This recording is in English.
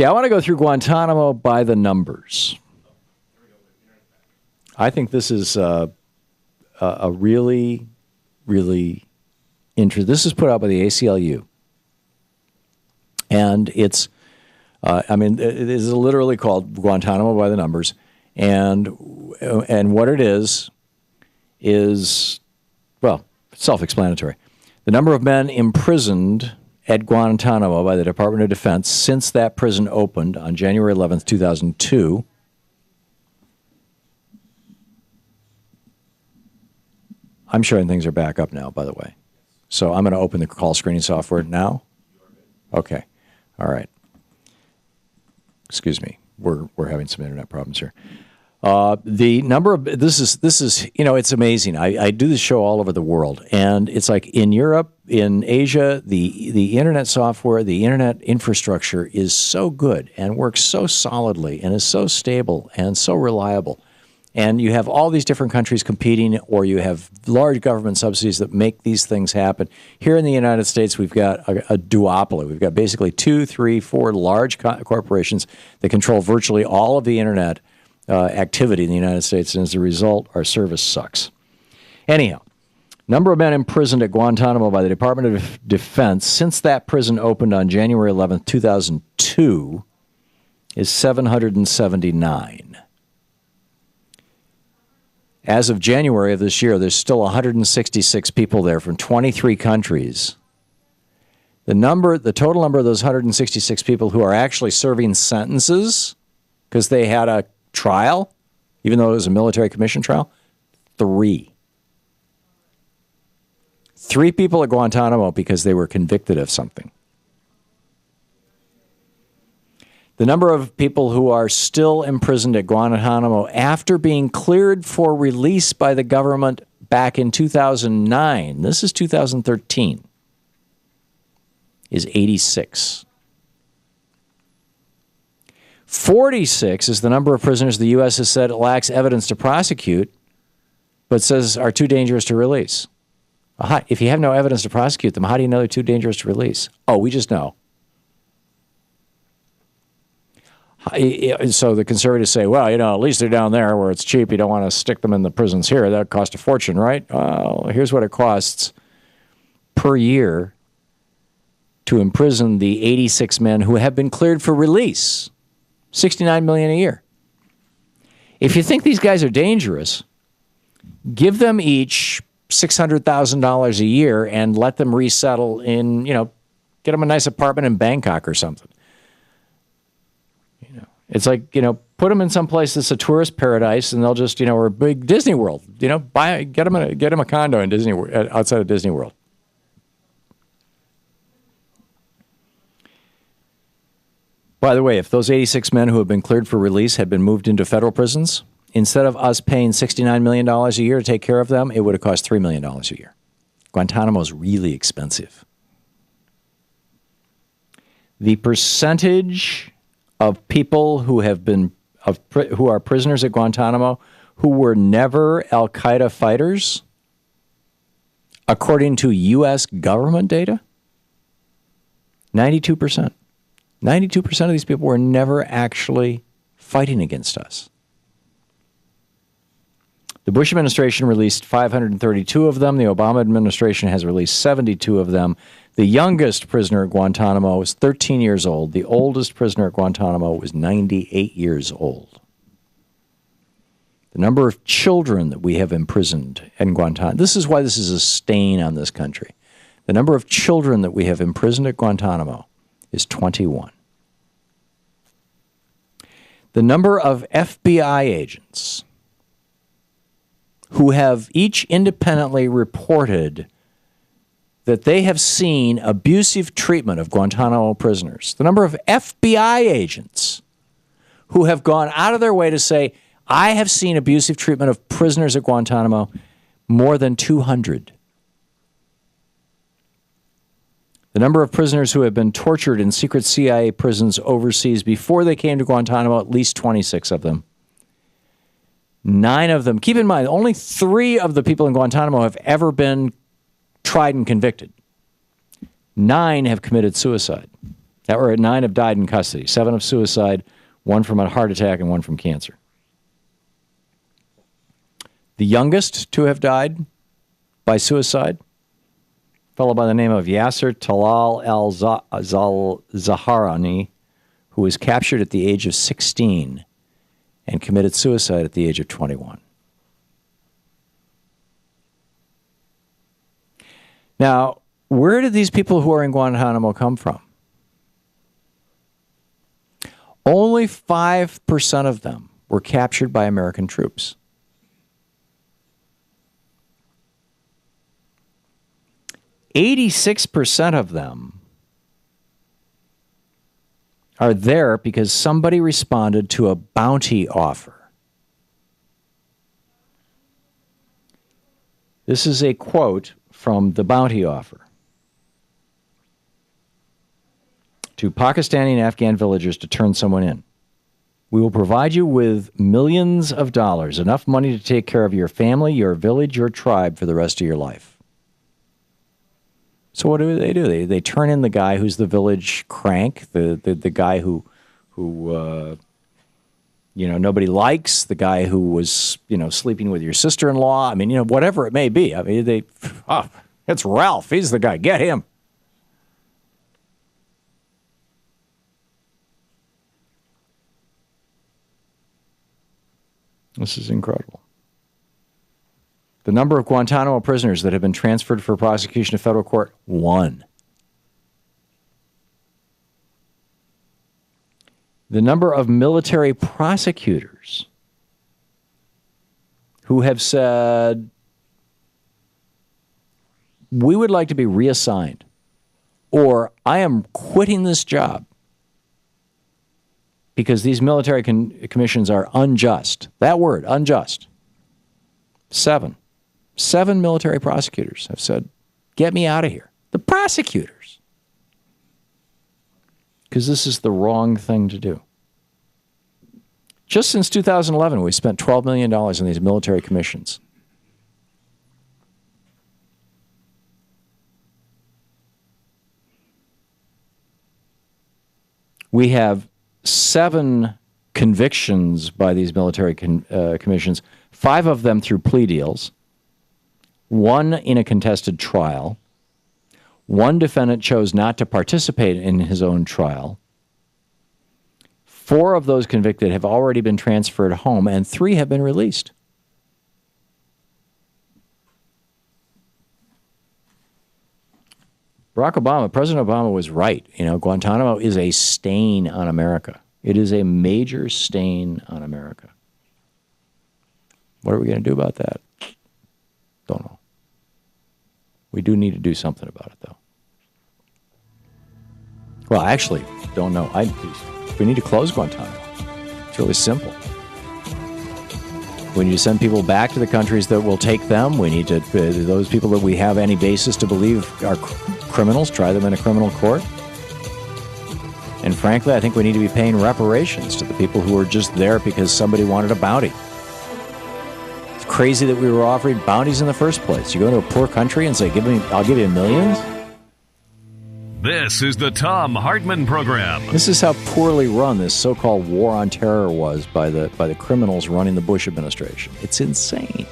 Okay, I want to go through Guantanamo by the numbers. I think this is a really, really interesting. This is put out by the ACLU. And it's, it is literally called Guantanamo by the numbers. And what it is, well, self-explanatory. The number of men imprisoned at Guantanamo by the Department of Defense since that prison opened on January 11th, 2002. I'm showing things are back up now, by the way. So I'm going to open the call screening software now. Okay. All right. Excuse me. We're having some internet problems here. The number of this is it's amazing. I do this show all over the world, and it's like in Europe, in Asia, the internet software, the internet infrastructure is so good and works so solidly and is so stable and so reliable. And you have all these different countries competing, or you have large government subsidies that make these things happen. Here in the United States, we've got a duopoly. We've got basically 2, 3, 4 large corporations that control virtually all of the internet activity in the United States, and as a result, our service sucks. Anyhow, number of men imprisoned at Guantanamo by the Department of Defense since that prison opened on January 11th, 2002 is 779. As of January of this year, there's still 166 people there from 23 countries. The total number of those 166 people who are actually serving sentences because they had a trial, even though it was a military commission trial, 3. 3 people at Guantanamo because they were convicted of something. The number of people who are still imprisoned at Guantanamo after being cleared for release by the government back in 2009, this is 2013, is 86. 46 is the number of prisoners the U.S. has said it lacks evidence to prosecute, but says are too dangerous to release. If you have no evidence to prosecute them, how do you know they're too dangerous to release? Oh, we just know. So the conservatives say, well, at least they're down there where it's cheap. You don't want to stick them in the prisons here. That would cost a fortune, right? Here's what it costs per year to imprison the 86 men who have been cleared for release. $69 million a year. If you think these guys are dangerous, give them each $600,000 a year and let them resettle in, get them a nice apartment in Bangkok or something. It's like, put them in some place that's a tourist paradise, and they'll just, or a big Disney World. Get them a condo in Disney outside of Disney World. By the way, if those 86 men who have been cleared for release had been moved into federal prisons, instead of us paying $69 million a year to take care of them, it would have cost $3 million a year. Guantanamo is really expensive. The percentage of people who are prisoners at Guantanamo who were never Al-Qaeda fighters, according to U.S. government data, 92%. 92% of these people were never actually fighting against us. The Bush administration released 532 of them. The Obama administration has released 72 of them. The youngest prisoner at Guantanamo was 13 years old. The oldest prisoner at Guantanamo was 98 years old. The number of children that we have imprisoned in Guantanamo, this is why this is a stain on this country. The number of children that we have imprisoned at Guantanamo is 21. The number of FBI agents who have each independently reported that they have seen abusive treatment of Guantanamo prisoners. The number of FBI agents who have gone out of their way to say, I have seen abusive treatment of prisoners at Guantanamo, more than 200. The number of prisoners who have been tortured in secret CIA prisons overseas before they came to Guantanamo, at least 26 of them. 9 of them. Keep in mind, only 3 of the people in Guantanamo have ever been tried and convicted. 9 have committed suicide. Or 9 have died in custody. 7 of suicide, 1 from a heart attack, and 1 from cancer. The youngest to have died by suicide, a fellow by the name of Yasser Talal al-Zaharani, who was captured at the age of 16 and committed suicide at the age of 21. Now, where did these people who are in Guantanamo come from? Only 5% of them were captured by American troops. 86% of them are there because somebody responded to a bounty offer. This is a quote from the bounty offer to Pakistani and Afghan villagers to turn someone in. We will provide you with millions of dollars, enough money to take care of your family, your village, your tribe for the rest of your life. So what do? They turn in the guy who's the village crank, the guy who nobody likes, the guy who was sleeping with your sister-in-law. I mean, whatever it may be. I mean, it's Ralph. He's the guy. Get him. This is incredible. The number of Guantanamo prisoners that have been transferred for prosecution to federal court, 1. The number of military prosecutors who have said, we would like to be reassigned, or I am quitting this job because these military commissions are unjust. That word, unjust. 7 military prosecutors have said, get me out of here. The prosecutors. Because this is the wrong thing to do. Just since 2011, we spent $12 million on these military commissions. We have 7 convictions by these military commissions, 5 of them through plea deals, 1 in a contested trial. 1 defendant chose not to participate in his own trial. 4 of those convicted have already been transferred home, and 3 have been released. President Obama was right. Guantanamo is a stain on America. It is a major stain on America. What are we going to do about that? Don't know. We do need to do something about it, though. Well, I actually don't know. We need to close Guantanamo. It's really simple. We need to send people back to the countries that will take them. We need to, those people that we have any basis to believe are criminals, try them in a criminal court. And frankly, I think we need to be paying reparations to the people who were just there because somebody wanted a bounty. It's crazy that we were offering bounties in the first place. You go to a poor country and say, I'll give you millions? This is the Thom Hartmann Program. This is how poorly run this so-called war on terror was by the criminals running the Bush administration. It's insane.